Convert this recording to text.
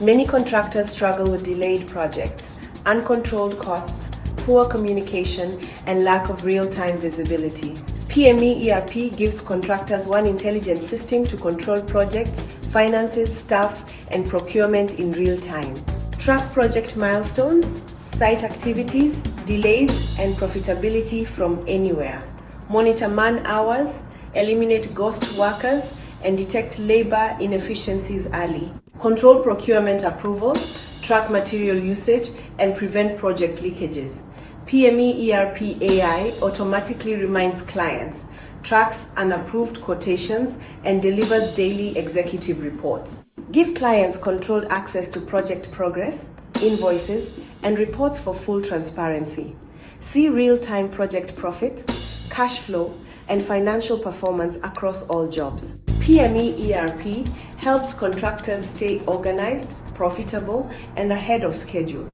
Many contractors struggle with delayed projects, uncontrolled costs, poor communication, and lack of real-time visibility. PME ERP gives contractors one intelligent system to control projects, finances, staff, and procurement in real time. Track project milestones, site activities, delays, and profitability from anywhere. Monitor man-hours, eliminate ghost workers, and detect labor inefficiencies early. Control procurement approvals, track material usage, and prevent project leakages. PME ERP AI automatically reminds clients, tracks unapproved quotations, and delivers daily executive reports. Give clients controlled access to project progress, invoices, and reports for full transparency. See real-time project profit, cash flow, and financial performance across all jobs. PME ERP helps contractors stay organized, profitable, and ahead of schedule.